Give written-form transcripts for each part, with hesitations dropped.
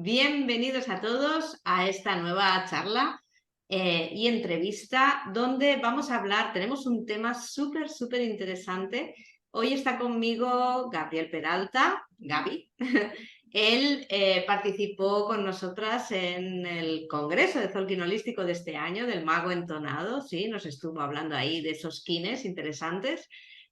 Bienvenidos a todos a esta nueva charla y entrevista donde vamos a hablar, tenemos un tema súper interesante. Hoy está conmigo Gabriel Peralta, Gaby. Él participó con nosotras en el Congreso de Tolkien Holístico de este año, del Mago Entonado, sí, nos estuvo hablando ahí de esos kines interesantes,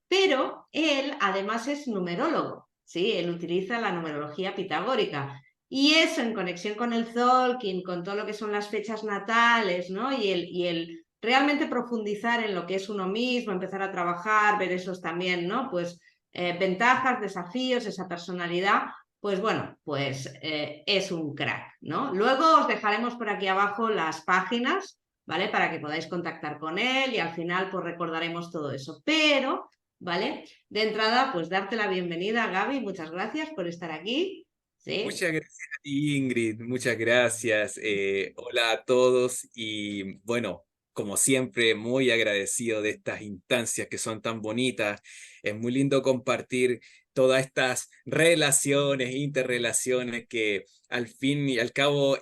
pero él además es numerólogo, sí, él utiliza la numerología pitagórica. Y eso en conexión con el Tolkien, con todo lo que son las fechas natales, ¿no? Y el realmente profundizar en lo que es uno mismo, empezar a trabajar, ver esos también, ¿no? Pues ventajas, desafíos, esa personalidad, pues bueno, pues es un crack, ¿no? Luego os dejaremos por aquí abajo las páginas, ¿vale? Para que podáis contactar con él y al final pues recordaremos todo eso. Pero, ¿vale? De entrada, pues darte la bienvenida, Gaby, muchas gracias por estar aquí. ¿Sí? Muchas gracias a ti, Ingrid, muchas gracias. Hola a todos y bueno, como siempre, muy agradecido de estas instancias que son tan bonitas. Es muy lindo compartir todas estas relaciones, interrelaciones que al fin y al cabo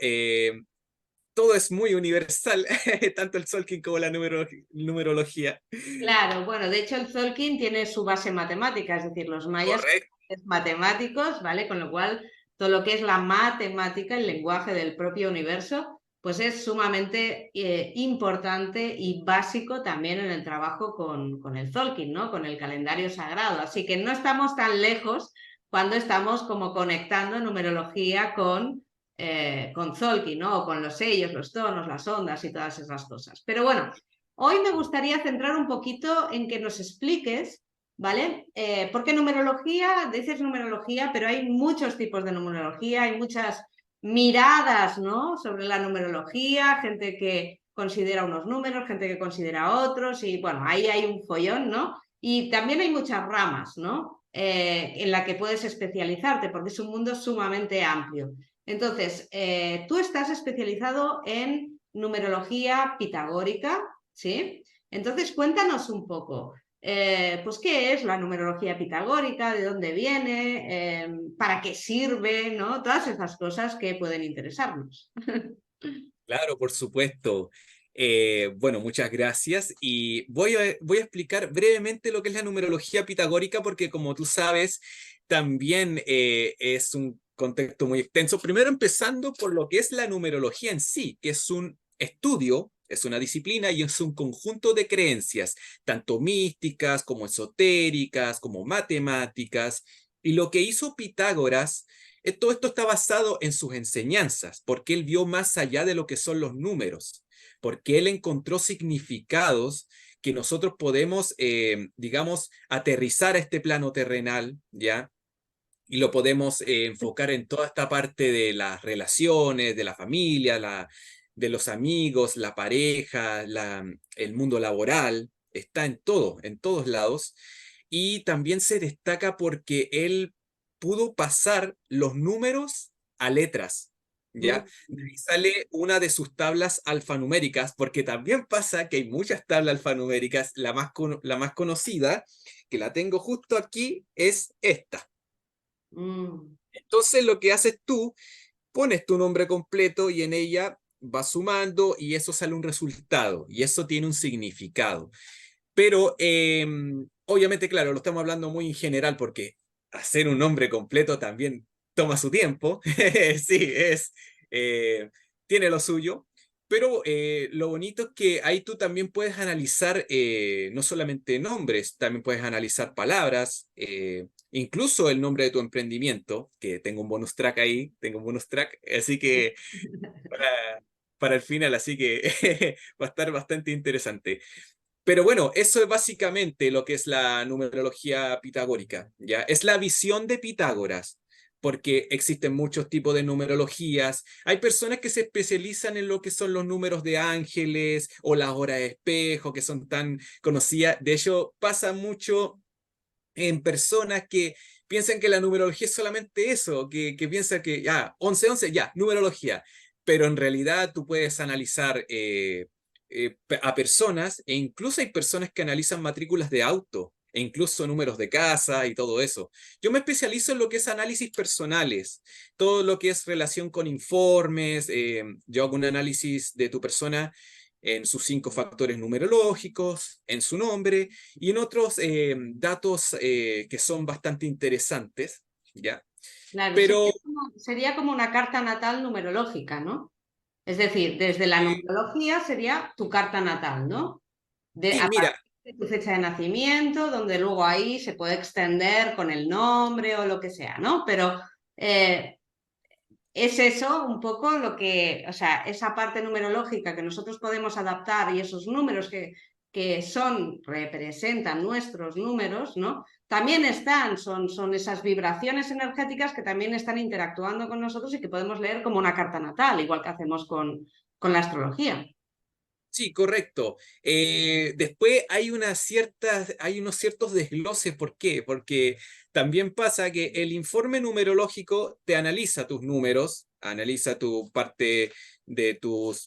todo es muy universal, tanto el Tolkien como la numerología. Claro, bueno, de hecho el Tolkien tiene su base matemática, es decir, los mayas Correcto. son matemáticos, ¿vale? Con lo cual, todo lo que es la matemática, el lenguaje del propio universo, pues es sumamente importante y básico también en el trabajo con el Tolkien, ¿no? Con el calendario sagrado. Así que no estamos tan lejos cuando estamos como conectando numerología con Tolkien, ¿no? O con los sellos, los tonos, las ondas y todas esas cosas. Pero bueno. Hoy me gustaría centrar un poquito en que nos expliques, ¿vale? Porque numerología, dices numerología, pero hay muchos tipos de numerología, hay muchas miradas, ¿no? Sobre la numerología, gente que considera unos números, gente que considera otros, y bueno, ahí hay un follón, ¿no? Y también hay muchas ramas, ¿no? En la que puedes especializarte, porque es un mundo sumamente amplio. Entonces, tú estás especializado en numerología pitagórica, ¿sí? Entonces, cuéntanos un poco, pues, ¿qué es la numerología pitagórica? ¿De dónde viene? ¿Para qué sirve? ¿No? Todas esas cosas que pueden interesarnos. Claro, por supuesto. Bueno, muchas gracias y voy a explicar brevemente lo que es la numerología pitagórica porque como tú sabes, también es un contexto muy extenso. Primero empezando por lo que es la numerología en sí, que es un estudio, es una disciplina y es un conjunto de creencias, tanto místicas como esotéricas, como matemáticas. Y lo que hizo Pitágoras todo esto está basado en sus enseñanzas, porque él vio más allá de lo que son los números, porque él encontró significados que nosotros podemos, digamos, aterrizar a este plano terrenal, ¿ya? Y lo podemos enfocar en toda esta parte de las relaciones, de la familia, de los amigos, la pareja, el mundo laboral, está en todo, en todos lados. Y también se destaca porque él pudo pasar los números a letras, ¿ya? Mm. De ahí sale una de sus tablas alfanuméricas, porque también pasa que hay muchas tablas alfanuméricas, la más conocida, que la tengo justo aquí, es esta. Mm. Entonces lo que haces tú, pones tu nombre completo y en ella vas sumando y eso sale un resultado y eso tiene un significado. Pero obviamente, claro, lo estamos hablando muy en general porque hacer un nombre completo también toma su tiempo. Sí, eh, tiene lo suyo. Pero lo bonito es que ahí tú también puedes analizar no solamente nombres, también puedes analizar palabras, incluso el nombre de tu emprendimiento, que tengo un bonus track ahí, tengo un bonus track, así que para, para el final, así que va a estar bastante interesante. Pero bueno, eso es básicamente lo que es la numerología pitagórica, ¿ya? Es la visión de Pitágoras, porque existen muchos tipos de numerologías. Hay personas que se especializan en lo que son los números de ángeles o las horas de espejo, que son tan conocidas. De hecho, pasa mucho en personas que piensan que la numerología es solamente eso, que piensan que ya, 11 ya, numerología. Pero en realidad tú puedes analizar a personas, e incluso hay personas que analizan matrículas de auto. e incluso números de casa y todo eso. Yo me especializo en lo que es análisis personales, todo lo que es relación con informes, yo hago un análisis de tu persona en sus 5 factores numerológicos, en su nombre y en otros datos que son bastante interesantes, ¿ya? Claro, Pero sería como una carta natal numerológica, ¿no? Es decir, desde la eh, numerología sería tu carta natal, ¿no? sí, A mira, partir de tu fecha de nacimiento, donde luego ahí se puede extender con el nombre o lo que sea, ¿no? Pero eh, es eso un poco lo que, o sea, esa parte numerológica que nosotros podemos adaptar y esos números que son, representan nuestros números, ¿no? También son esas vibraciones energéticas que también están interactuando con nosotros y que podemos leer como una carta natal, igual que hacemos con la astrología. sí, correcto. Después hay unos ciertos desgloses. ¿Por qué? Porque también pasa que el informe numerológico te analiza tus números, analiza tu parte de tus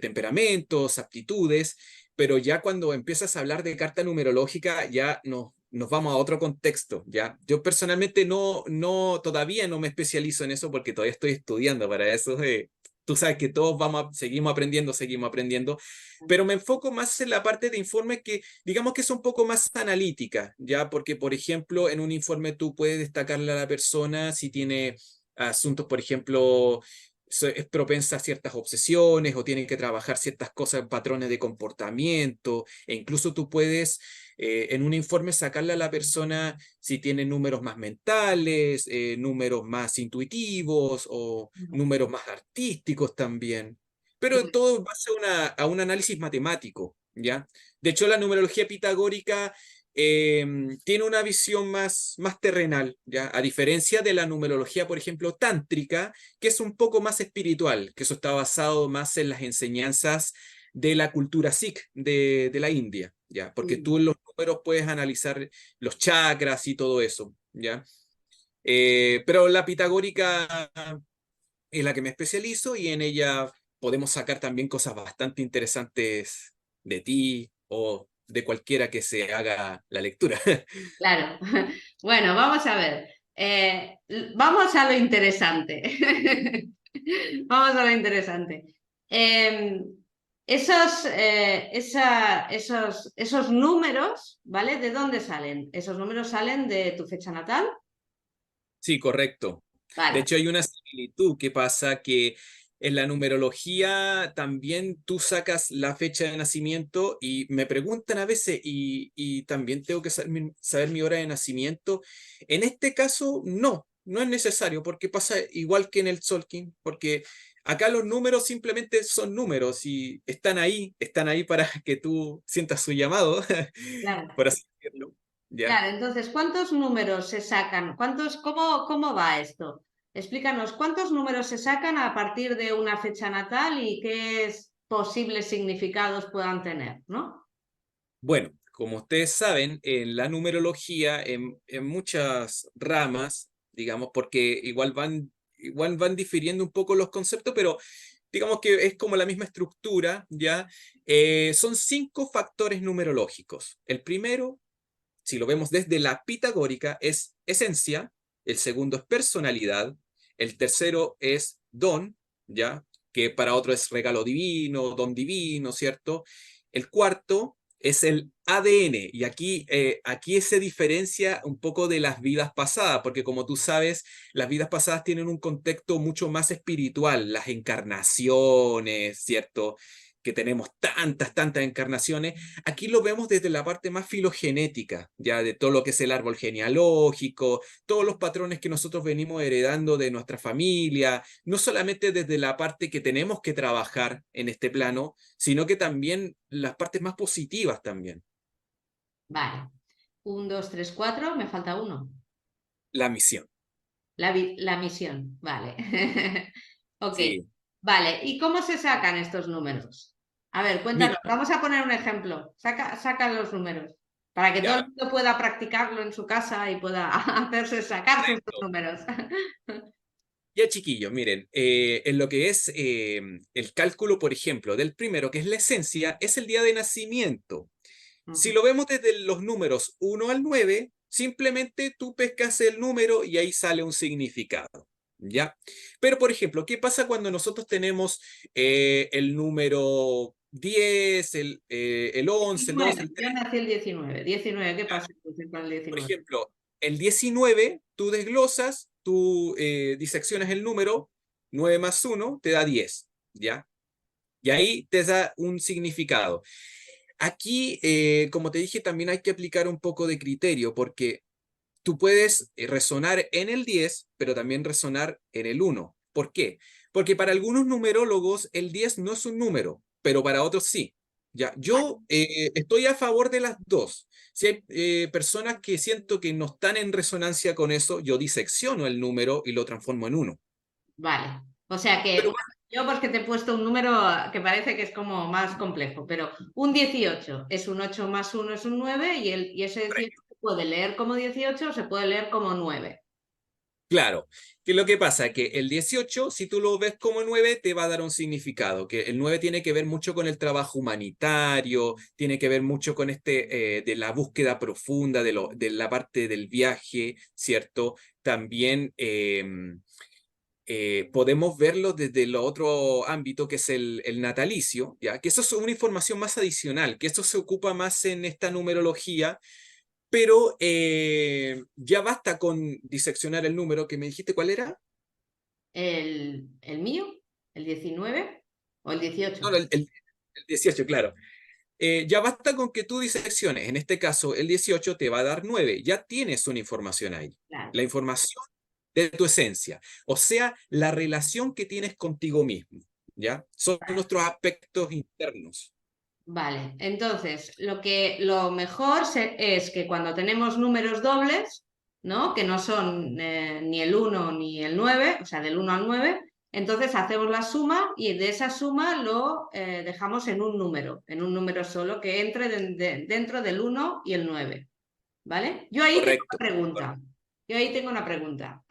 temperamentos, aptitudes, pero ya cuando empiezas a hablar de carta numerológica, ya no. Nos vamos a otro contexto, ¿ya? Yo personalmente todavía no me especializo en eso porque todavía estoy estudiando para eso. Tú sabes que todos seguimos aprendiendo, pero me enfoco más en la parte de informe que digamos que es un poco más analítica, ¿ya? Porque, por ejemplo, en un informe tú puedes destacarle a la persona si tiene asuntos, por ejemplo, es propensa a ciertas obsesiones o tiene que trabajar ciertas cosas, patrones de comportamiento, e incluso tú puedes en un informe sacarle a la persona si tiene números más mentales, números más intuitivos o números más artísticos también. Pero todo en base a un análisis matemático, ¿ya? De hecho, la numerología pitagórica tiene una visión más terrenal, ¿ya? A diferencia de la numerología, por ejemplo, tántrica, que es un poco más espiritual, que eso está basado más en las enseñanzas de la cultura Sikh de la India, ¿ya? Porque tú en los números puedes analizar los chakras y todo eso, ¿ya? Pero la pitagórica es la que me especializo y en ella podemos sacar también cosas bastante interesantes de ti o de cualquiera que se haga la lectura. Claro. Bueno, vamos a ver. Vamos a lo interesante. Vamos a lo interesante. Eh, esos números, ¿vale? ¿De dónde salen? ¿Esos números salen de tu fecha natal? Sí, correcto. De Vale. hecho, hay una similitud que pasa que en la numerología también tú sacas la fecha de nacimiento y me preguntan a veces y también tengo que saber mi hora de nacimiento. En este caso, no es necesario porque pasa igual que en el Tzolk'in, porque acá los números simplemente son números y están ahí para que tú sientas su llamado, Claro. por así decirlo. ¿Ya? Claro, entonces, ¿cuántos números se sacan? ¿Cómo va esto? Explícanos, ¿cuántos números se sacan a partir de una fecha natal y qué posibles significados puedan tener, ¿no? Bueno, como ustedes saben, en la numerología, en muchas ramas, digamos, porque igual van difiriendo un poco los conceptos, pero digamos que es como la misma estructura, ¿ya? Son 5 factores numerológicos. El primero, si lo vemos desde la pitagórica, es esencia, el segundo es personalidad, el tercero es don, ¿ya? Que para otro es regalo divino, don divino, ¿cierto? El cuarto es el ADN, y aquí se diferencia un poco de las vidas pasadas, porque como tú sabes, las vidas pasadas tienen un contexto mucho más espiritual, las encarnaciones, ¿cierto? Que tenemos tantas encarnaciones. Aquí lo vemos desde la parte más filogenética, ya de todo lo que es el árbol genealógico, todos los patrones que nosotros venimos heredando de nuestra familia, no solamente desde la parte que tenemos que trabajar en este plano, sino que también las partes más positivas también. Vale. Un, dos, tres, cuatro, me falta uno. La misión. La misión, vale. Ok, Sí, vale. ¿Y cómo se sacan estos números? A ver, mira, cuéntanos. Vamos a poner un ejemplo. Saca los números para que todo el ya, mundo pueda practicarlo en su casa y pueda hacerse sacar sus correcto. números. Ya chiquillos, miren, en lo que es el cálculo, por ejemplo, del primero, que es la esencia, es el día de nacimiento. Si lo vemos desde los números 1 al 9, simplemente tú pescas el número y ahí sale un significado, ¿ya? Pero, por ejemplo, ¿qué pasa cuando nosotros tenemos el número 10, el 11, el 12, 19, el yo 13? nací el 19. 19, ¿qué pasa entonces con el Por 19? ejemplo, el 19, tú desglosas, tú diseccionas el número, 9 más 1 te da 10, ¿ya? Y ahí te da un significado. Aquí, como te dije, también hay que aplicar un poco de criterio, porque tú puedes resonar en el 10, pero también resonar en el 1. ¿Por qué? Porque para algunos numerólogos el 10 no es un número, pero para otros sí. Ya, yo estoy a favor de las dos. Si hay personas que siento que no están en resonancia con eso, yo disecciono el número y lo transformo en uno. Vale. O sea Pero que yo porque te he puesto un número que parece que es como más complejo, pero un 18 es un 8 más uno es un 9 y ese 18 se puede leer como 18 o se puede leer como 9. claro, que lo que pasa es que el 18, si tú lo ves como 9, te va a dar un significado, que el 9 tiene que ver mucho con el trabajo humanitario, tiene que ver mucho con de la búsqueda profunda, de la parte del viaje, ¿cierto? También podemos verlo desde el otro ámbito, que es el natalicio, ¿ya? Que eso es una información más adicional, que eso se ocupa más en esta numerología, pero ya basta con diseccionar el número que me dijiste cuál era. ¿El mío? ¿El 19 o el No, 18? no, el 18, claro. Ya basta con que tú disecciones. En este caso, el 18 te va a dar 9. Ya tienes una información ahí. Claro. La información de tu esencia. O sea, la relación que tienes contigo mismo. ¿Ya? Son nuestros aspectos internos. Vale, entonces lo mejor es que cuando tenemos números dobles, ¿no? Que no son ni el 1 ni el 9, o sea, del 1 al 9, entonces hacemos la suma y de esa suma lo dejamos en un número solo que entre dentro del 1 y el 9, ¿vale? Yo ahí tengo una Correcto. pregunta. Yo ahí tengo una pregunta.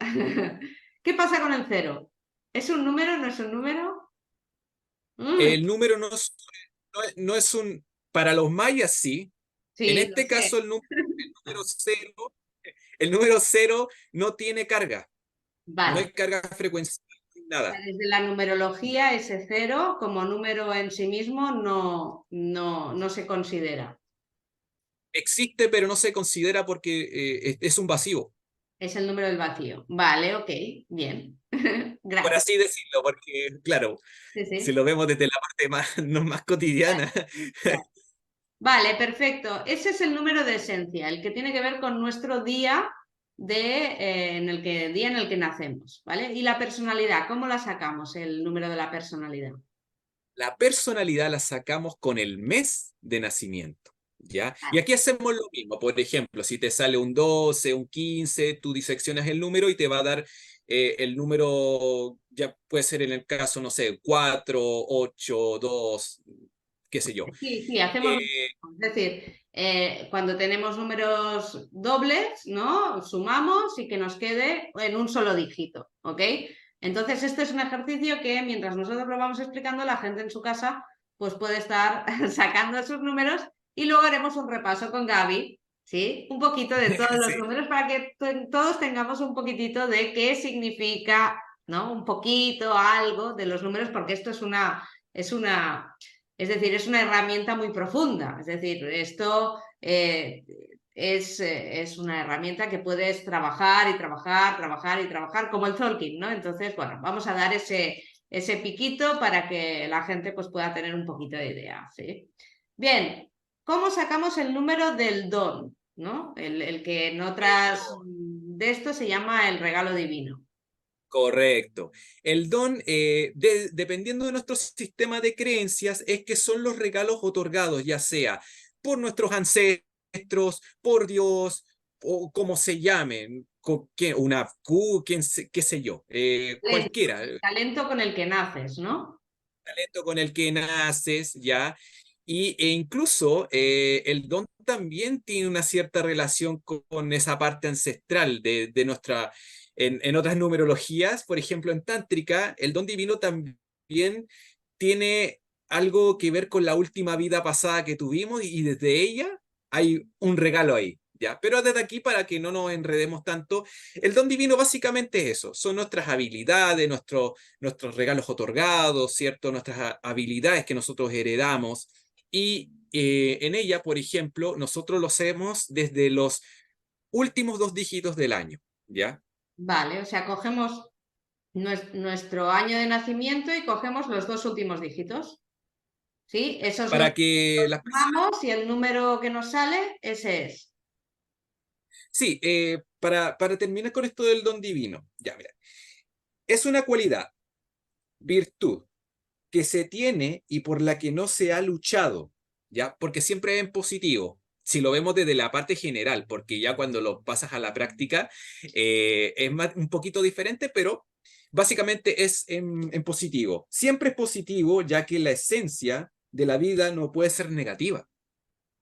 ¿Qué pasa con el cero? ¿Es un número? ¿No es un número? El número no es un... Para los mayas, sí. En Sí, lo este sé. caso, número cero, el número cero no tiene carga. No Vale. hay carga frecuencial, nada. Desde la numerología, ese cero como número en sí mismo no se considera. Existe, pero no se considera porque es un vacío, Es el número del vacío. Vale, ok, bien. por Gracias. así decirlo, porque, claro, Sí, si sí. lo vemos desde la parte más, no más cotidiana. Claro. Vale, perfecto. Ese es el número de esencia, el que tiene que ver con nuestro día día en el que nacemos, ¿vale? Y la personalidad, ¿cómo la sacamos, el número de la personalidad? La personalidad la sacamos con el mes de nacimiento, ¿ya? Y Vale. aquí hacemos lo mismo. Por ejemplo, si te sale un 12, un 15, tú diseccionas el número y te va a dar el número, ya puede ser en el caso, no sé, 4, 8, 2, qué sé yo. Sí, sí, hacemos lo Eh, mismo. Es decir, cuando tenemos números dobles, ¿no? Sumamos y que nos quede en un solo dígito, ¿ok? Entonces, este es un ejercicio que mientras nosotros lo vamos explicando, la gente en su casa pues puede estar sacando esos números y luego haremos un repaso con Gaby, ¿sí? Un poquito de todos los sí, números para que todos tengamos un poquitito de qué significa, ¿no? Un poquito, algo de los números, porque esto es decir, es una herramienta muy profunda. Es decir, esto es una herramienta que puedes trabajar y trabajar, trabajar y trabajar, como el Tolkien, ¿no? Entonces, bueno, vamos a dar ese piquito para que la gente pues, pueda tener un poquito de idea, ¿sí? Bien, ¿cómo sacamos el número del don? ¿No? El que en otras de esto se llama el regalo divino. correcto. El don, dependiendo de nuestro sistema de creencias, es que son los regalos otorgados, ya sea por nuestros ancestros, por Dios, o como se llamen, una Q, qué sé yo, Talento, cualquiera, talento con el que naces, ¿no? talento con el que naces, ya. E incluso el don también tiene una cierta relación con esa parte ancestral de nuestra, en otras numerologías, por ejemplo en Tántrica, el don divino también tiene algo que ver con la última vida pasada que tuvimos y desde ella hay un regalo ahí, ¿ya? Pero desde aquí, para que no nos enredemos tanto, el don divino básicamente es eso, son nuestras habilidades, nuestros regalos otorgados, ¿cierto? Nuestras habilidades que nosotros heredamos y en ella, por ejemplo, nosotros lo hacemos desde los últimos 2 dígitos del año, ¿ya? Vale, o sea, cogemos nuestro año de nacimiento y cogemos los 2 últimos dígitos. ¿Sí? Esos Para números que los las personas... sumamos y el número que nos sale, ese es. Sí, para terminar con esto del don divino, ya, mira, es una cualidad, virtud, que se tiene y por la que no se ha luchado, ¿ya? Porque siempre es en positivo. Si lo vemos desde la parte general, porque ya cuando lo pasas a la práctica es un poquito diferente, pero básicamente es en positivo. Siempre es positivo, ya que la esencia de la vida no puede ser negativa.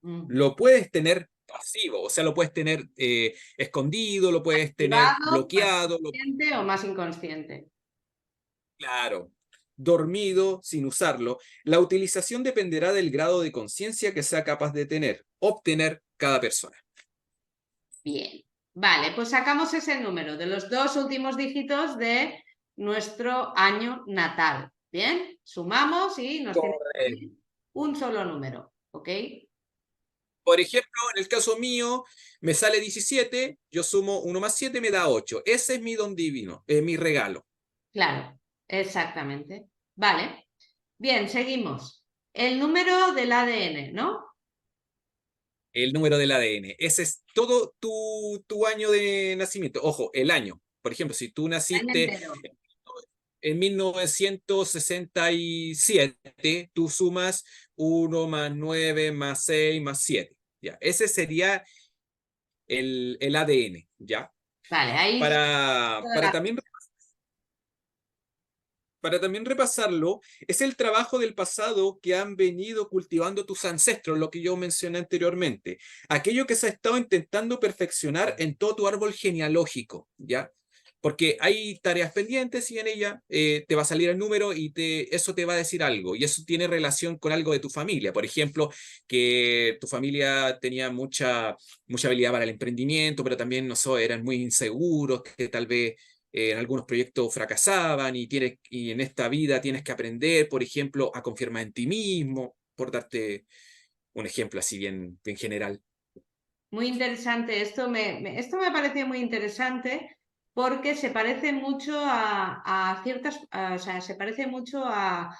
Mm. Lo puedes tener pasivo, o sea, lo puedes tener escondido, lo puedes tener Activado, más bloqueado, consciente o más inconsciente. claro, dormido sin usarlo. La utilización dependerá del grado de conciencia que sea capaz de obtener cada persona. Bien. Vale, pues sacamos ese número de los 2 últimos dígitos de nuestro año natal. Bien, sumamos y nos tiene que Correcto. salir un solo número, ¿ok? Por ejemplo, en el caso mío, me sale 17, yo sumo 1 más 7, me da 8. Ese es mi don divino, es mi regalo. Claro, exactamente. Vale. Bien, seguimos. El número del ADN, ¿no? El número del ADN. Ese es todo tu año de nacimiento. Ojo, el año. Por ejemplo, si tú Año naciste entero. en 1967, tú sumas 1 más 9 más 6 más 7. ¿Ya? Ese sería el ADN, ¿ya? Vale, ahí Para, toda para la... también Para también repasarlo, es el trabajo del pasado que han venido cultivando tus ancestros, lo que yo mencioné anteriormente. Aquello que se ha estado intentando perfeccionar en todo tu árbol genealógico, ¿ya? Porque hay tareas pendientes y en ella te va a salir el número y eso te va a decir algo. Y eso tiene relación con algo de tu familia. Por ejemplo, que tu familia tenía mucha habilidad para el emprendimiento, pero también, no sé, eran muy inseguros, que tal vez en algunos proyectos fracasaban y en esta vida tienes que aprender, por ejemplo, a confiar en ti mismo, por darte un ejemplo así bien general. Muy interesante. Esto me parece muy interesante porque se parece mucho a ciertas, o sea, se parece mucho a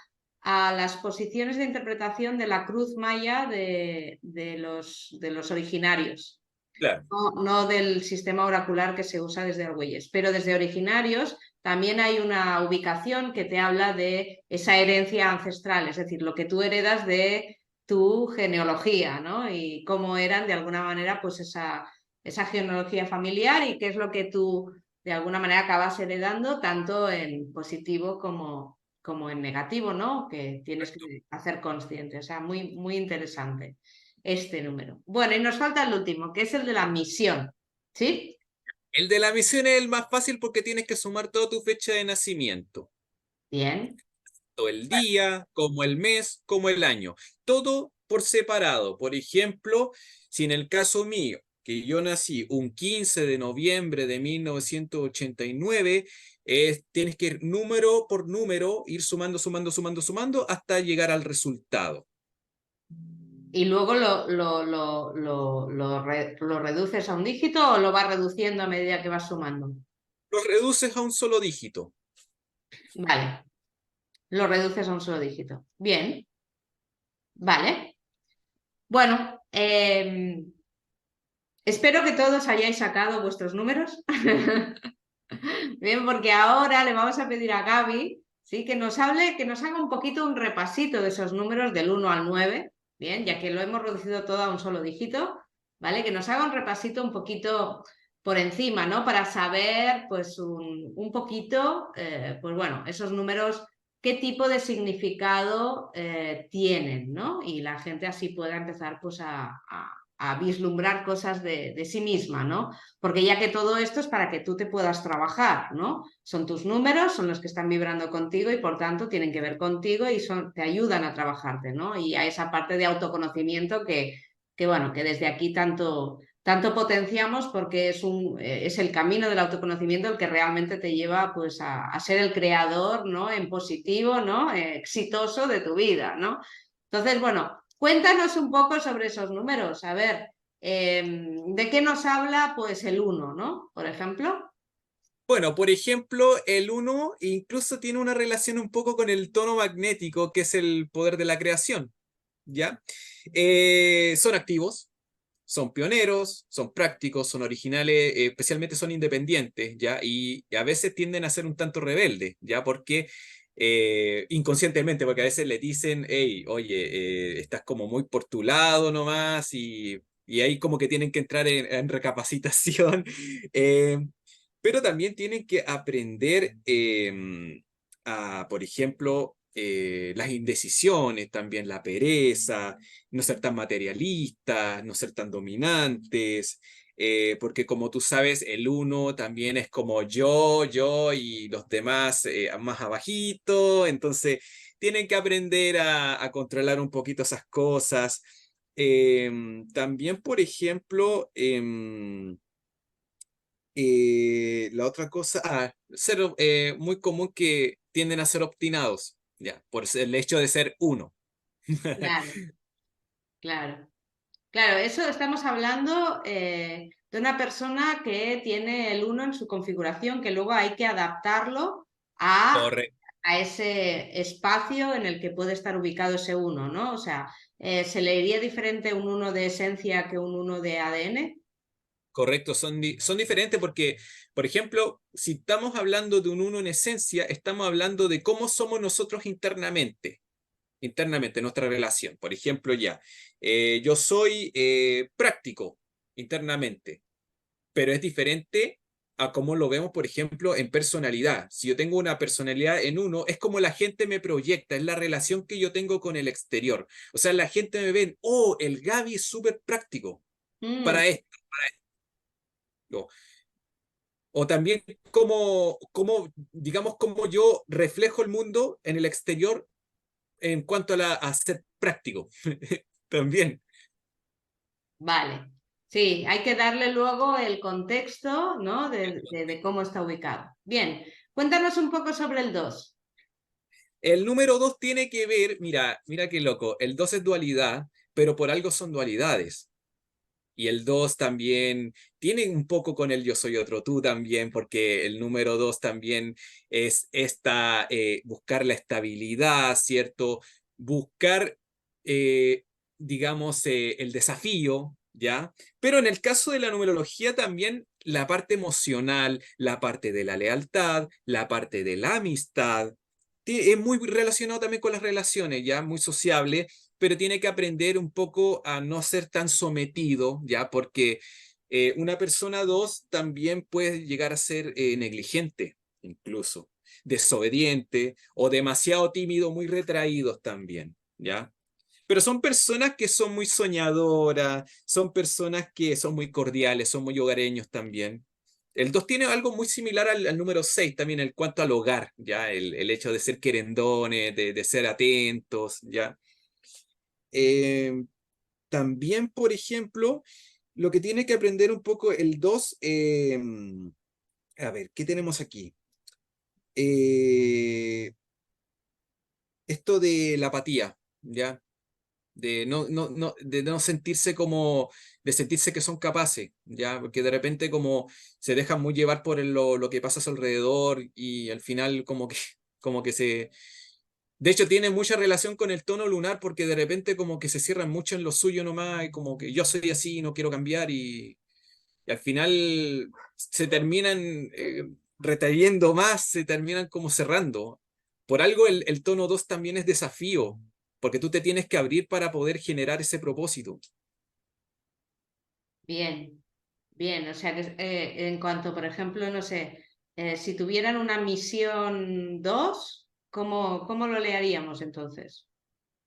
las posiciones de interpretación de la cruz maya de los originarios. Claro, No del sistema oracular que se usa desde Argüelles, pero desde originarios también hay una ubicación que te habla de esa herencia ancestral, es decir, lo que tú heredas de tu genealogía, ¿no? Y cómo eran de alguna manera pues esa genealogía familiar y qué es lo que tú de alguna manera acabas heredando tanto en positivo como en negativo, ¿no? Que tienes que hacer consciente, o sea, muy, muy interesante este número. Bueno, y nos falta el último, que es el de la misión. ¿Sí? el de la misión es el más fácil porque tienes que sumar toda tu fecha de nacimiento, Bien. todo el día, como el mes, como el año, todo por separado. Por ejemplo, si en el caso mío, que yo nací un 15 de noviembre de 1989, tienes que ir número por número, ir sumando hasta llegar al resultado. Y luego lo reduces a un dígito o lo vas reduciendo a medida que vas sumando. Lo reduces a un solo dígito. Vale, lo reduces a un solo dígito. Bien, vale. Bueno, espero que todos hayáis sacado vuestros números. Bien, porque ahora le vamos a pedir a Gaby, ¿sí? Que nos hable, que nos haga un poquito un repasito de esos números del 1 al 9, bien, ya que lo hemos reducido todo a un solo dígito, ¿vale? Que nos haga un repasito un poquito por encima, ¿no? Para saber, pues, un poquito, pues bueno, esos números, qué tipo de significado tienen, ¿no? Y la gente así pueda empezar, pues, a vislumbrar cosas de sí misma, ¿no? Porque ya que todo esto es para que tú te puedas trabajar, ¿no? Son tus números, son los que están vibrando contigo y por tanto tienen que ver contigo y te ayudan a trabajarte, ¿no? Y a esa parte de autoconocimiento que bueno, que desde aquí tanto potenciamos porque es el camino del autoconocimiento el que realmente te lleva pues a ser el creador, ¿no? En positivo, ¿no? Exitoso de tu vida, ¿no? Entonces, bueno, cuéntanos un poco sobre esos números. A ver, ¿de qué nos habla pues el uno, ¿no? Por ejemplo. Bueno, por ejemplo, el uno incluso tiene una relación un poco con el tono magnético, que es el poder de la creación, ¿ya? Son activos, son pioneros, son prácticos, son originales, especialmente son independientes, ¿ya? Y a veces tienden a ser un tanto rebeldes, ¿ya? Porque inconscientemente, porque a veces le dicen, hey, oye, estás como muy por tu lado nomás, y ahí como que tienen que entrar en recapacitación. eh, pero también tienen que aprender por ejemplo, las indecisiones, también la pereza, no ser tan materialistas, no ser tan dominantes, porque como tú sabes, el uno también es como yo y los demás más abajito, entonces tienen que aprender a controlar un poquito esas cosas. También, por ejemplo, la otra cosa, muy común que tienden a ser obstinados, ya, por el hecho de ser uno. Claro, claro. Claro, eso estamos hablando de una persona que tiene el uno en su configuración, que luego hay que adaptarlo a, Correcto. a ese espacio en el que puede estar ubicado ese uno, ¿no? O sea, ¿se le iría diferente un uno de esencia que un uno de ADN? Correcto, son diferentes porque, por ejemplo, si estamos hablando de un uno en esencia, estamos hablando de cómo somos nosotros internamente, nuestra relación. Por ejemplo, yo soy práctico internamente, pero es diferente a cómo lo vemos, por ejemplo, en personalidad. Si yo tengo una personalidad en uno, es como la gente me proyecta, es la relación que yo tengo con el exterior. O sea, la gente me ve, oh, el Gaby es súper práctico Mm, para esto. O también digamos, cómo yo reflejo el mundo en el exterior en cuanto a ser práctico. También. vale. Sí, hay que darle luego el contexto, ¿no? De cómo está ubicado. Bien, cuéntanos un poco sobre el 2. El número 2 tiene que ver, mira qué loco, el 2 es dualidad, pero por algo son dualidades. Y el 2 también tiene un poco con el yo soy otro tú también, porque el número 2 también es buscar la estabilidad, ¿cierto? Buscar, eh, digamos, el desafío, ¿ya? Pero en el caso de la numerología también la parte emocional, la parte de la lealtad, la parte de la amistad, es muy relacionado también con las relaciones, ¿ya? Muy sociable, pero tiene que aprender un poco a no ser tan sometido, ¿ya? Porque una persona dos también puede llegar a ser negligente, incluso, desobediente o demasiado tímido, muy retraídos también, ¿ya? Pero son personas que son muy soñadoras, son personas que son muy cordiales, son muy hogareños también. El 2 tiene algo muy similar al número 6 también en cuanto al hogar, ¿ya? El hecho de ser querendones, de ser atentos, ¿ya? Eh, También, por ejemplo, lo que tiene que aprender un poco el 2 a ver, ¿qué tenemos aquí? Eh, Esto de la apatía, ¿ya? De no sentirse de sentirse que son capaces, ¿ya? Porque de repente como se dejan muy llevar por lo que pasa a su alrededor y al final como que de hecho tiene mucha relación con el tono lunar porque de repente como que se cierran mucho en lo suyo nomás y como que yo soy así, no quiero cambiar y al final se terminan retrayendo más, se terminan como cerrando. Por algo el tono 2 también es desafío, porque tú te tienes que abrir para poder generar ese propósito. Bien, bien. O sea que en cuanto, por ejemplo, no sé, si tuvieran una misión 2, ¿cómo lo leeríamos entonces?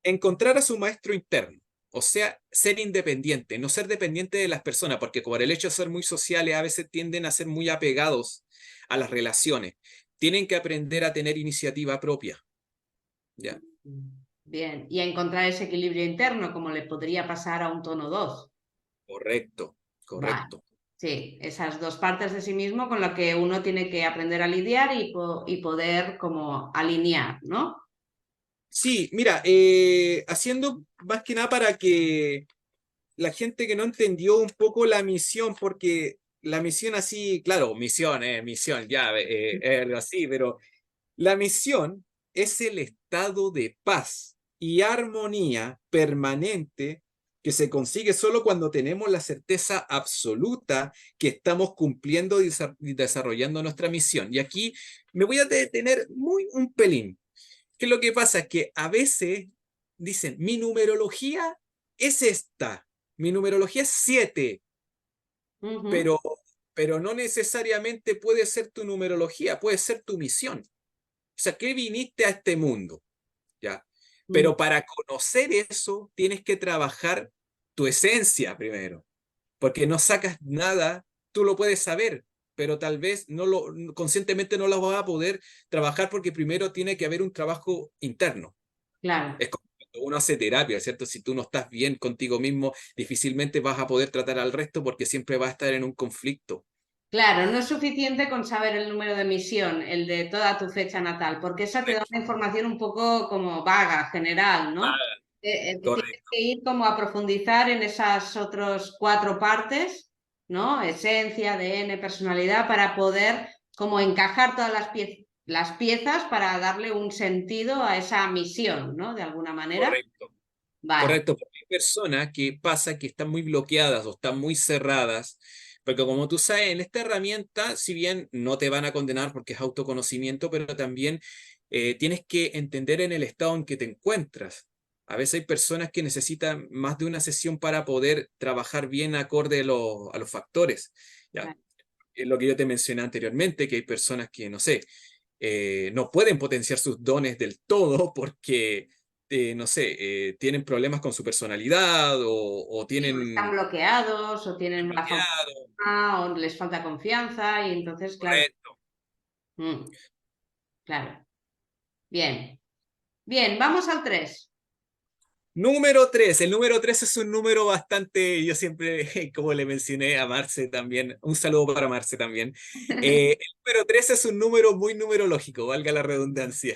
Encontrar a su maestro interno, o sea, ser independiente, no ser dependiente de las personas, porque por el hecho de ser muy sociales a veces tienden a ser muy apegados a las relaciones. Tienen que aprender a tener iniciativa propia, ¿ya? bien. Y encontrar ese equilibrio interno, como le podría pasar a un tono 2. Correcto, Vale. correcto. Sí, esas dos partes de sí mismo con las que uno tiene que aprender a lidiar y poder como alinear, ¿no? Sí, mira, haciendo más que nada para que la gente que no entendió un poco la misión, porque la misión así, claro, misión, ya, es algo así, pero la misión es el estado de paz y armonía permanente que se consigue solo cuando tenemos la certeza absoluta que estamos cumpliendo y desarrollando nuestra misión. Y aquí me voy a detener muy un pelín. ¿Qué es lo que pasa? Es que a veces dicen, mi numerología es esta, mi numerología es 7, Ujú. pero, pero no necesariamente puede ser tu numerología, puede ser tu misión. O sea, ¿qué viniste a este mundo? ¿Ya? Mm. Pero para conocer eso, tienes que trabajar tu esencia primero, porque no sacas nada, tú lo puedes saber, pero tal vez conscientemente no lo vas a poder trabajar porque primero tiene que haber un trabajo interno. Claro. Es como cuando uno hace terapia, ¿cierto? Si tú no estás bien contigo mismo, difícilmente vas a poder tratar al resto porque siempre vas a estar en un conflicto. Claro, no es suficiente con saber el número de emisión, el de toda tu fecha natal, porque esa te da Correcto. una información un poco como vaga, general, ¿no? Ah, Tienes correcto. que ir como a profundizar en esas otras cuatro partes, ¿no? Esencia, ADN, personalidad, para poder como encajar todas las piezas para darle un sentido a esa misión, ¿no? De alguna manera. Correcto. Vale, Correcto, porque hay personas que pasa que están muy bloqueadas o están muy cerradas, porque como tú sabes, en esta herramienta, si bien no te van a condenar porque es autoconocimiento, pero también tienes que entender en el estado en que te encuentras. A veces hay personas que necesitan más de una sesión para poder trabajar bien acorde a los factores. ¿Ya? vale. Es lo que yo te mencioné anteriormente, que hay personas que, no sé, no pueden potenciar sus dones del todo porque, no sé, tienen problemas con su personalidad o Sí, o están tienen bloqueados o tienen baja bloqueado. autoestima o les falta confianza y entonces, claro. Correcto. Mm, claro. Bien. Bien, vamos al 3. Número 3, el número 3 es un número bastante, yo siempre, como le mencioné a Marce también, un saludo para Marce también. El número 3 es un número muy numerológico, valga la redundancia,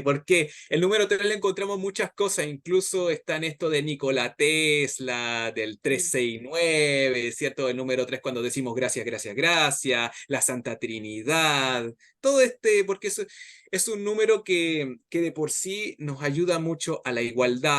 porque el número 3 le encontramos muchas cosas, incluso está en esto de Nikola Tesla, del 369, ¿cierto? El número 3 cuando decimos gracias, gracias, gracias, la Santa Trinidad, todo este, porque es un número que de por sí nos ayuda mucho a la igualdad,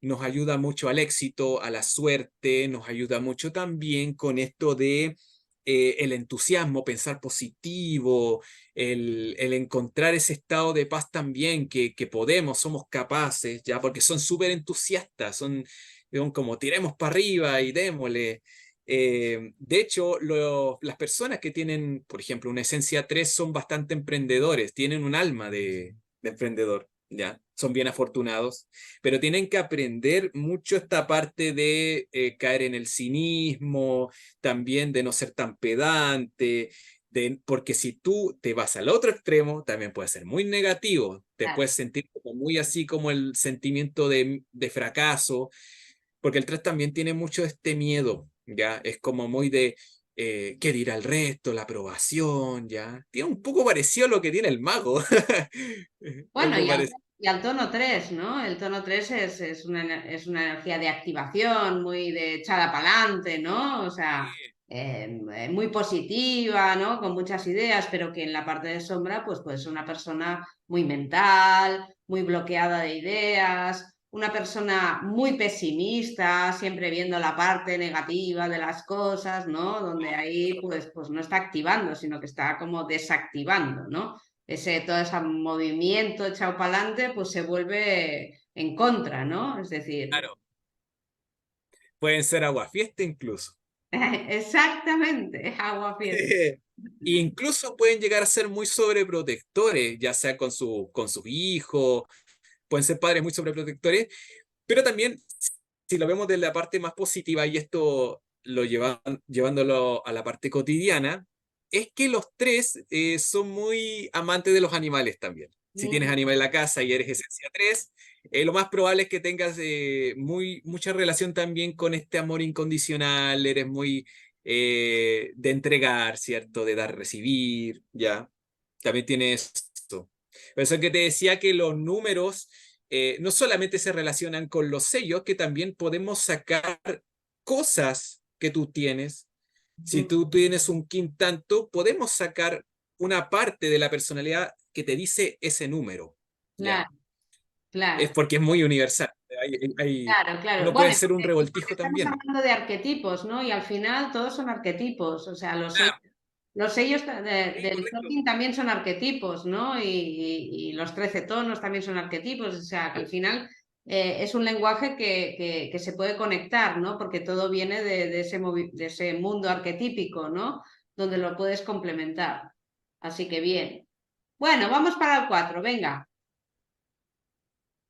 nos ayuda mucho al éxito, a la suerte, nos ayuda mucho también con esto de el entusiasmo, pensar positivo, el encontrar ese estado de paz también que podemos, somos capaces, ya, porque son súper entusiastas, son como tiremos para arriba y démosle. De hecho, las personas que tienen, por ejemplo, una esencia 3 son bastante emprendedores, tienen un alma de emprendedor, ¿ya? Son bien afortunados, pero tienen que aprender mucho esta parte de caer en el cinismo, también de no ser tan pedante, porque si tú te vas al otro extremo, también puede ser muy negativo, te Claro, puedes sentir como muy así como el sentimiento de fracaso porque el 3 también tiene mucho de este miedo, ¿ya? Es como muy de qué dirá el resto, la aprobación, ¿ya? Tiene un poco parecido a lo que tiene el mago. bueno, Algo parecido. y al tono 3, ¿no? El tono 3 es una energía de activación, muy de echada para adelante, ¿no? O sea, muy positiva, ¿no? Con muchas ideas, pero que en la parte de sombra, pues puede ser una persona muy mental, muy bloqueada de ideas, una persona muy pesimista, siempre viendo la parte negativa de las cosas, ¿no? Donde ahí, pues no está activando, sino que está como desactivando, ¿no? Todo ese movimiento echado para adelante, pues se vuelve en contra, ¿no? Es decir, Claro, pueden ser aguafiestas incluso. exactamente, agua fiesta. Incluso pueden llegar a ser muy sobreprotectores, ya sea con sus hijos, pueden ser padres muy sobreprotectores, pero también, si lo vemos de la parte más positiva, y esto llevándolo a la parte cotidiana, es que los tres son muy amantes de los animales también. Si tienes animal en la casa y eres esencia 3, lo más probable es que tengas mucha relación también con este amor incondicional, eres muy de entregar, ¿cierto? De dar, recibir, ¿ya? También tienes esto. Por eso es que te decía que los números no solamente se relacionan con los sellos, que también podemos sacar cosas que tú tienes. Si tú tienes un quintanto, podemos sacar una parte de la personalidad que te dice ese número, ¿ya? Claro, Es claro. porque es muy universal. Claro, claro. Uno Bueno, puede ser un porque revoltijo estamos también. hablando de arquetipos, ¿no? Y al final todos son arquetipos. O sea, los sellos Sí, del correcto. Tolkien también son arquetipos, ¿no? Y los 13 tonos también son arquetipos. O sea, que al final es un lenguaje que se puede conectar, ¿no? Porque todo viene de ese mundo arquetípico, ¿no? Donde lo puedes complementar. Así que bien. Bueno, vamos para el 4, venga.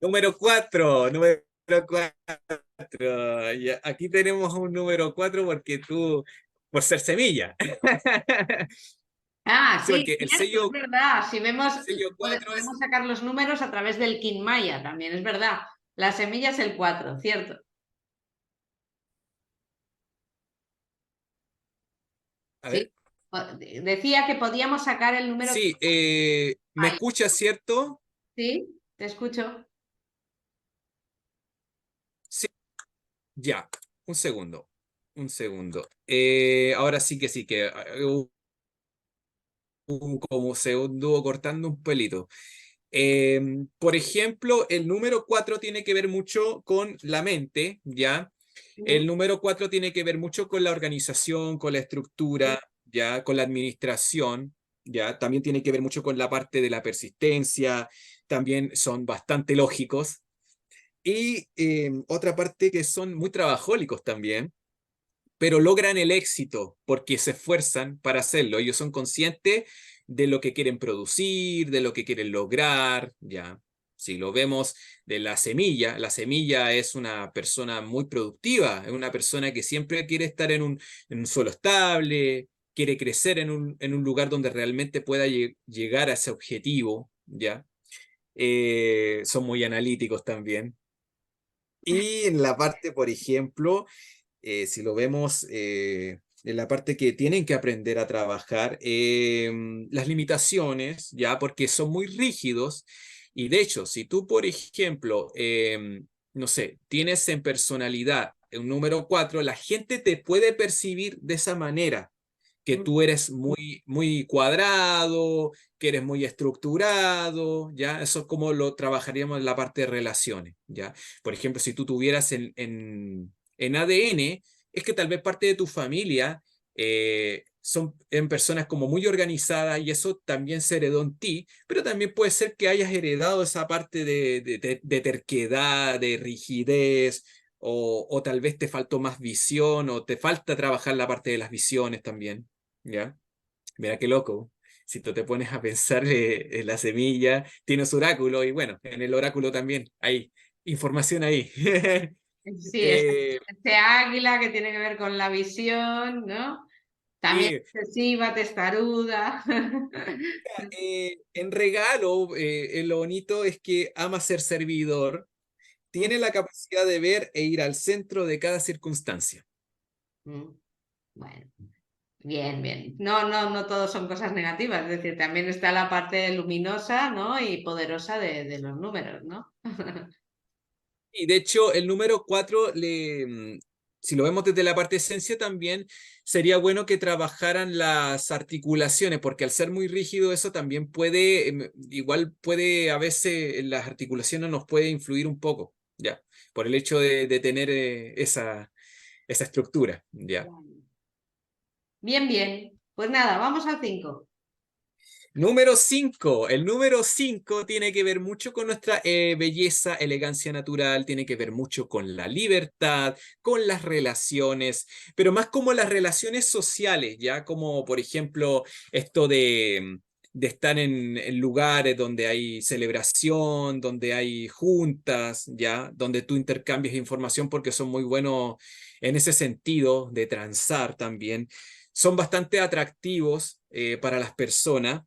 Número 4, número 4. Ya, aquí tenemos un número 4 porque tú, por ser semilla. Ah, Sí, sí, porque cierto, es verdad. Si vemos, sello 4 es. podemos sacar los números a través del Kin Maya también, es verdad. La semilla es el 4, cierto. A Sí. ver. Decía que podíamos sacar el número Kin Sí, ¿me Maya. escuchas, cierto? Sí, te escucho. Sí, ya. Un segundo. Un segundo. Ahora sí que como se anduvo cortando un pelito. Eh, por ejemplo, el número 4 tiene que ver mucho con la mente, ¿ya? Mm, El número 4 tiene que ver mucho con la organización, con la mm, estructura, ¿ya? Con la administración, ¿ya? También tiene que ver mucho con la parte de la persistencia, también son bastante lógicos. Y otra parte que son muy trabajólicos también, pero logran el éxito porque se esfuerzan para hacerlo. Ellos son conscientes de lo que quieren producir, de lo que quieren lograr, ya. Si lo vemos de la semilla es una persona muy productiva, es una persona que siempre quiere estar en un suelo estable, quiere crecer en un lugar donde realmente pueda llegar a ese objetivo, ¿ya? Son muy analíticos también. Y en la parte, por ejemplo, si lo vemos en la parte que tienen que aprender a trabajar, las limitaciones, ya, porque son muy rígidos. Y de hecho, si tú, por ejemplo, no sé, tienes en personalidad un número 4, la gente te puede percibir de esa manera, que mm. tú eres muy, muy cuadrado, que eres muy estructurado, ¿ya? Eso es como lo trabajaríamos en la parte de relaciones, ¿ya? Por ejemplo, si tú tuvieras en ADN, es que tal vez parte de tu familia son en personas como muy organizadas y eso también se heredó en ti, pero también puede ser que hayas heredado esa parte de terquedad, de rigidez, o tal vez te faltó más visión, o te falta trabajar la parte de las visiones también, ¿ya? Mira qué loco. Si tú te pones a pensar en la semilla, tiene su oráculo y bueno, en el oráculo también hay información ahí. Sí, Eh, este águila que tiene que ver con la visión, ¿no? También y excesiva, testaruda. en regalo, lo bonito es que ama ser servidor, tiene la capacidad de ver e ir al centro de cada circunstancia. Mm, Bueno. Bien, bien. No, no, no todos son cosas negativas, es decir, también está la parte luminosa, ¿no? Y poderosa de los números, ¿no? Y de hecho, el número 4, si lo vemos desde la parte esencia, también sería bueno que trabajaran las articulaciones, porque al ser muy rígido, eso también puede, igual puede, a veces en las articulaciones nos puede influir un poco, ¿ya? Por el hecho de tener esa estructura, ¿ya? Bien, bien. Pues nada, vamos al 5. Número 5. El número 5 tiene que ver mucho con nuestra belleza, elegancia natural, tiene que ver mucho con la libertad, con las relaciones, pero más como las relaciones sociales, ya como por ejemplo esto de estar en lugares donde hay celebración, donde hay juntas, ya, donde tú intercambias información porque son muy buenos en ese sentido de transar también. Son bastante atractivos para las personas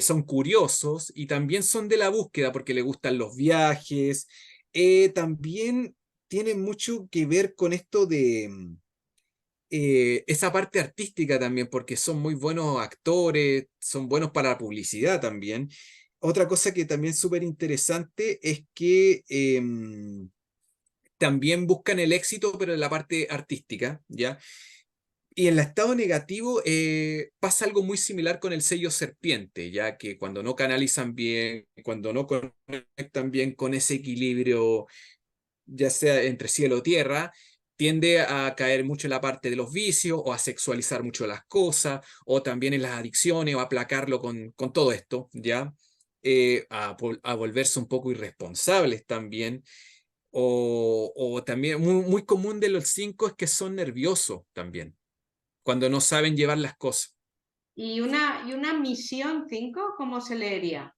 son curiosos y también son de la búsqueda porque les gustan los viajes. También tiene mucho que ver con esto de esa parte artística también, porque son muy buenos actores, son buenos para la publicidad también. Otra cosa que también es súper interesante es que también buscan el éxito, pero en la parte artística, ¿ya? Y en el estado negativo pasa algo muy similar con el sello serpiente, ya que cuando no canalizan bien, cuando no conectan bien con ese equilibrio, ya sea entre cielo o tierra, tiende a caer mucho en la parte de los vicios o a sexualizar mucho las cosas, o también en las adicciones o aplacarlo con todo esto, ¿ya? A volverse un poco irresponsables también. O también muy común de los cinco es que son nerviosos también cuando no saben llevar las cosas. Y una misión 5, ¿cómo se leería?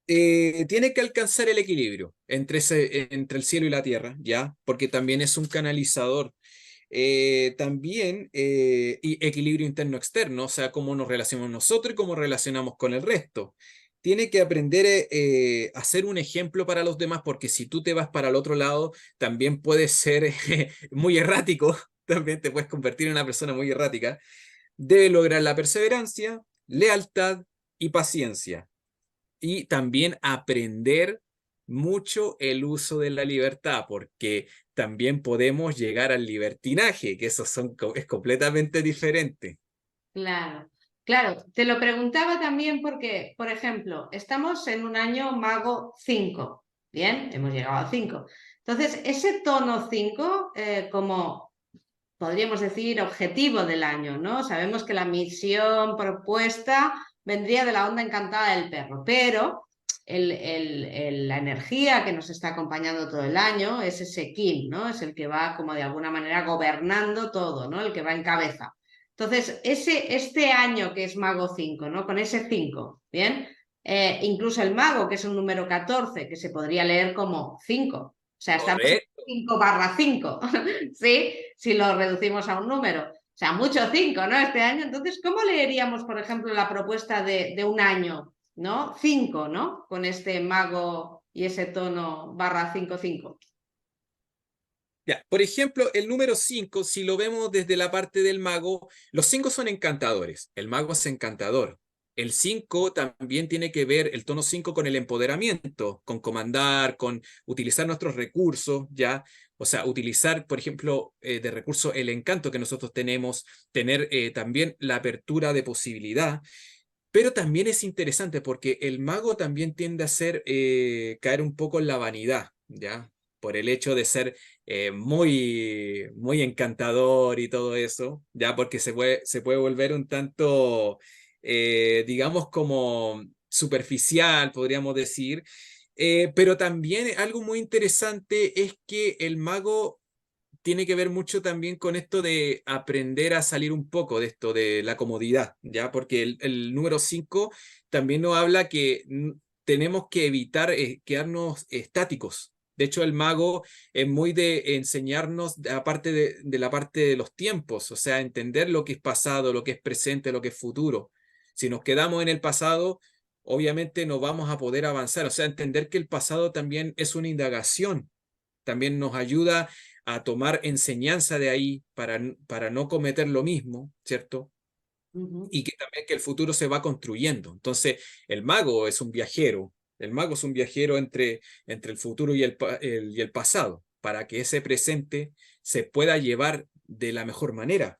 Tiene que alcanzar el equilibrio entre el cielo y la tierra, ¿ya? Porque también es un canalizador. También y equilibrio interno-externo, o sea, cómo nos relacionamos nosotros y cómo relacionamos con el resto. Tiene que aprender a ser un ejemplo para los demás, porque si tú te vas para el otro lado, también puedes ser muy errático, también te puedes convertir en una persona muy errática. Debe lograr la perseverancia, lealtad y paciencia. Y también aprender mucho el uso de la libertad, porque también podemos llegar al libertinaje, que eso es completamente diferente. Claro, claro. Te lo preguntaba también porque, por ejemplo, estamos en un año mago 5. Bien, hemos llegado a 5. Entonces, ese tono 5, como podríamos decir, objetivo del año, ¿no? Sabemos que la misión propuesta vendría de la onda encantada del perro, pero la energía que nos está acompañando todo el año es ese Kim, ¿no? Es el que va como de alguna manera gobernando todo, ¿no? El que va en cabeza. Entonces, este año que es Mago 5, ¿no? Con ese 5, ¿bien? Incluso el mago, que es un número 14, que se podría leer como 5. O sea, estamos en Correcto. 5/5. ¿Sí? Si lo reducimos a un número. O sea, mucho 5, ¿no? Este año. Entonces, ¿cómo leeríamos, por ejemplo, la propuesta de un año, ¿no? 5, ¿no? Con este mago y ese tono /5/5. Ya, por ejemplo, el número 5, si lo vemos desde la parte del mago, los 5 son encantadores. El mago es encantador. El 5 también tiene que ver, el tono 5, con el empoderamiento, con comandar, con utilizar nuestros recursos, ¿ya? O sea, utilizar, por ejemplo, de recurso el encanto que nosotros tenemos, tener también la apertura de posibilidad. Pero también es interesante porque el mago también tiende a ser caer un poco en la vanidad, ¿ya? Por el hecho de ser muy encantador y todo eso, ¿ya? Porque se puede volver un tanto, digamos, como superficial, podríamos decir. Pero también algo muy interesante es que el mago tiene que ver mucho también con esto de aprender a salir un poco de esto, de la comodidad, ¿ya? Porque el número 5 también nos habla que tenemos que evitar quedarnos estáticos. De hecho, el mago es muy de enseñarnos, aparte de la parte de los tiempos, o sea, entender lo que es pasado, lo que es presente, lo que es futuro. Si nos quedamos en el pasado, obviamente no vamos a poder avanzar, o sea, entender que el pasado también es una indagación, también nos ayuda a tomar enseñanza de ahí para no cometer lo mismo, ¿cierto? Uh-huh. Y que también que el futuro se va construyendo. Entonces, el mago es un viajero, el mago es un viajero entre el futuro y el pasado, para que ese presente se pueda llevar de la mejor manera.